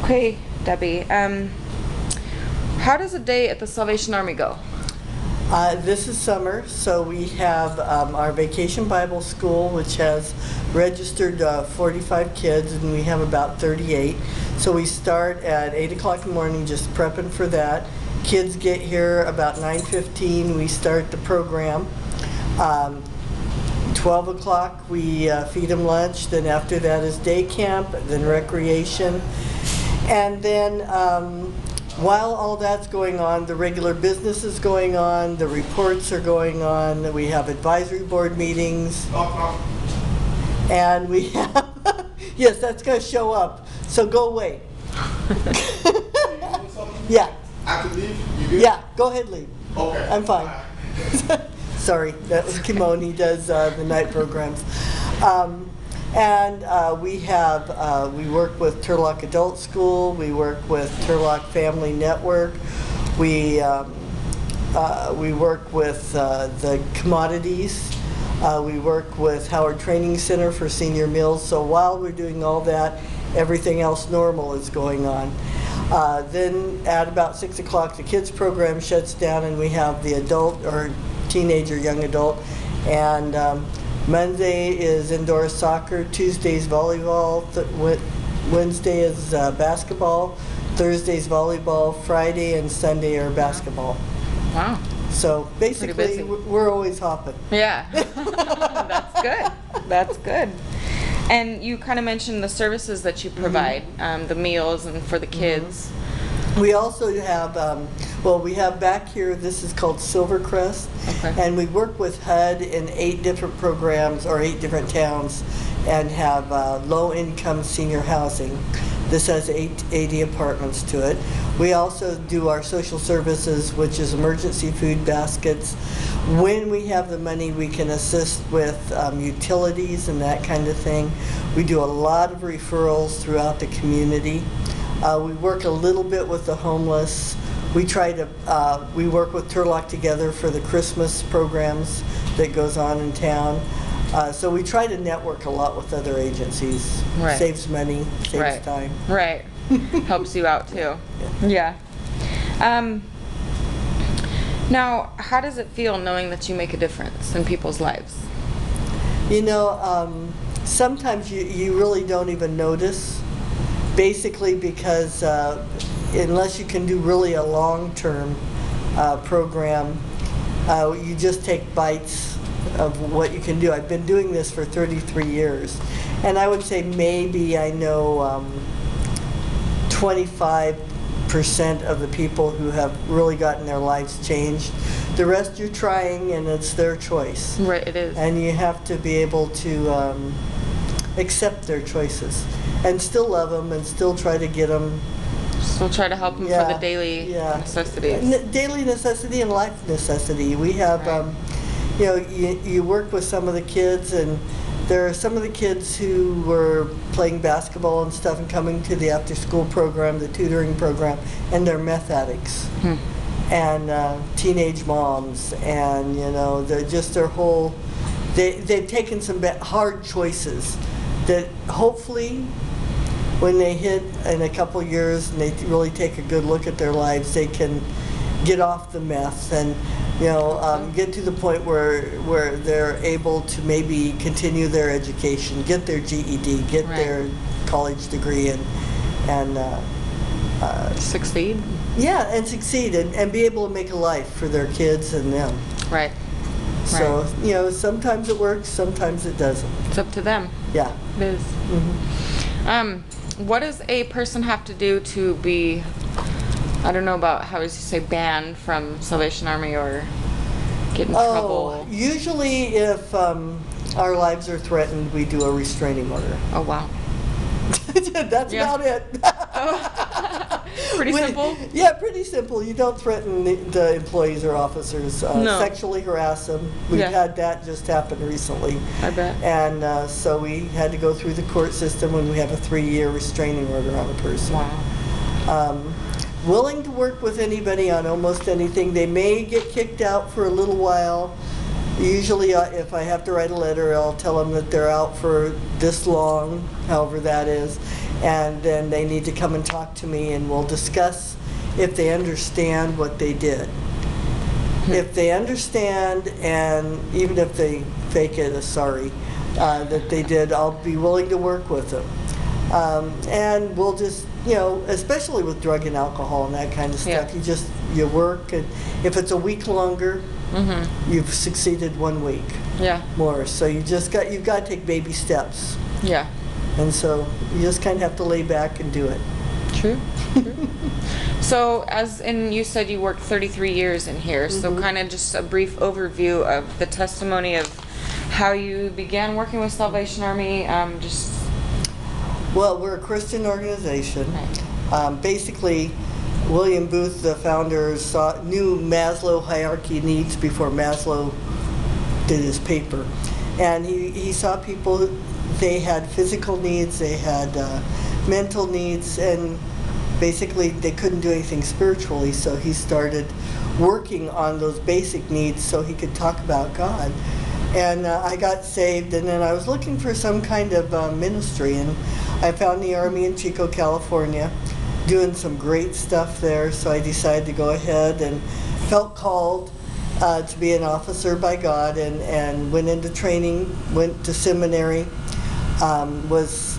Okay, Debbie. How does a day at the Salvation Army go? This is summer, so we have our Vacation Bible School, which has registered 45 kids, and we have about 38. So we start at 8 o'clock in the morning, just prepping for that. Kids get here about 9:15. We start the program. 12 o'clock, we feed them lunch. Then after that is day camp, then recreation. And then while all that's going on, the regular business is going on, the reports are going on, we have advisory board meetings, and we have, yes, that's going to show up, so go away. Yeah. I can leave? You good? Yeah, go ahead, leave. Okay. I'm fine. Sorry, that was Kimon, he does the night programs. We work with Turlock Adult School, we work with Turlock Family Network, we work with the commodities, we work with Howard Training Center for senior meals. So while we're doing all that, everything else normal is going on. Then at about 6 o'clock, the kids program shuts down and we have the adult or teenager, young adult, and Monday is indoor soccer, Tuesday's volleyball, Wednesday is basketball, Thursday's volleyball, Friday and Sunday are basketball. Wow. So basically, we're always hopping. Yeah. That's good. That's good. And you kind of mentioned the services that you provide, the meals and for the kids. We also have, we have back here, this is called Silvercrest, and we work with HUD in 8 different programs or 8 different towns and have low-income senior housing. This has 80 apartments to it. We also do our social services, which is emergency food baskets. When we have the money, we can assist with utilities and that kind of thing. We do a lot of referrals throughout the community. We work a little bit with the homeless. We work with Turlock Together for the Christmas programs that goes on in town. So we try to network a lot with other agencies. Right. Saves money, saves time. Right. Helps you out too. Yeah. Now, how does it feel knowing that you make a difference in people's lives? You know, sometimes you really don't even notice. Basically because unless you can do really a long-term program, you just take bites of what you can do. I've been doing this for 33 years, and I would say maybe I know 25% of the people who have really gotten their lives changed. The rest you're trying, and it's their choice. Right, it is. And you have to be able to accept their choices and still love them and still try to get them. Still try to help them for the daily necessities. Daily necessity and life necessity. We have, you work with some of the kids, and there are some of the kids who were playing basketball and stuff and coming to the after-school program, the tutoring program, and they're meth addicts. And teenage moms, and they're just their whole, they've taken some hard choices that hopefully when they hit in a couple years and they really take a good look at their lives, they can get off the meth and get to the point where they're able to maybe continue their education, get their GED, get their college degree, and succeed. Yeah, and succeed and be able to make a life for their kids and them. Right. So sometimes it works, sometimes it doesn't. It's up to them. Yeah, it is. What does a person have to do to be, I don't know about how would you say, banned from Salvation Army or get in trouble? Usually if our lives are threatened, we do a restraining order. Oh, wow. That's about it. Pretty simple? Yeah, pretty simple. You don't threaten the employees or officers. No. Sexually harass them. We've had that just happen recently. I bet. And so we had to go through the court system when we have a 3-year restraining order on a person. Wow. Willing to work with anybody on almost anything. They may get kicked out for a little while. Usually if I have to write a letter, I'll tell them that they're out for this long, however that is. and then they need to come and talk to me, and we'll discuss if they understand what they did. If they understand, and even if they fake it a sorry that they did, I'll be willing to work with them. And we'll just, you know, especially with drug and alcohol and that kind of stuff, you work, and if it's a week longer, you've succeeded 1 week more. So you've got to take baby steps. Yeah. And so you just kind of have to lay back and do it. True. So, and you said you worked 33 years in here, so kind of just a brief overview of the testimony of how you began working with Salvation Army, Well, we're a Christian organization. Right. Basically, William Booth, the founder, knew Maslow hierarchy needs before Maslow did his paper. And he saw people, they had physical needs, they had mental needs, and basically they couldn't do anything spiritually, so he started working on those basic needs so he could talk about God. And I got saved, and then I was looking for some kind of ministry, and I found the Army in Chico, California, doing some great stuff there, so I decided to go ahead and felt called to be an officer by God, and went into training, went to seminary.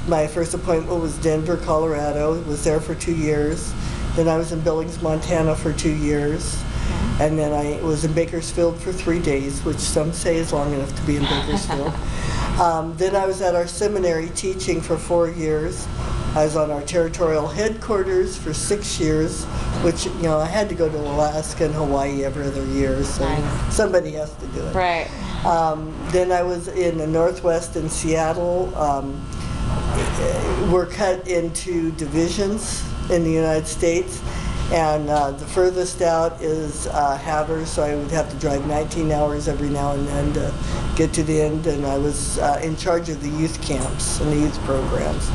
My first appointment was Denver, Colorado. Was there for 2 years. Then I was in Billings, Montana for 2 years. And then I was in Bakersfield for 3 days, which some say is long enough to be in Bakersfield. Then I was at our seminary teaching for 4 years. I was on our territorial headquarters for 6 years, which, you know, I had to go to Alaska and Hawaii every other year, so somebody has to do it. Right. Then I was in the Northwest in Seattle. We're cut into divisions in the United States, and the furthest out is Havre, so I would have to drive 19 hours every now and then to get to the end, and I was in charge of the youth camps and the youth programs.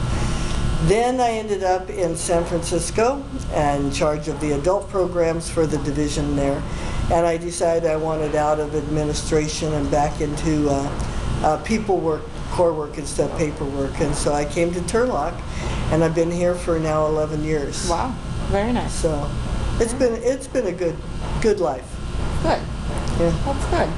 Then I ended up in San Francisco and in charge of the adult programs for the division there, and I decided I wanted out of administration and back into people work, core work instead of paperwork, and so I came to Turlock, and I've been here for now 11 years. Wow, very nice. So it's been a good life. Good. Yeah. That's good.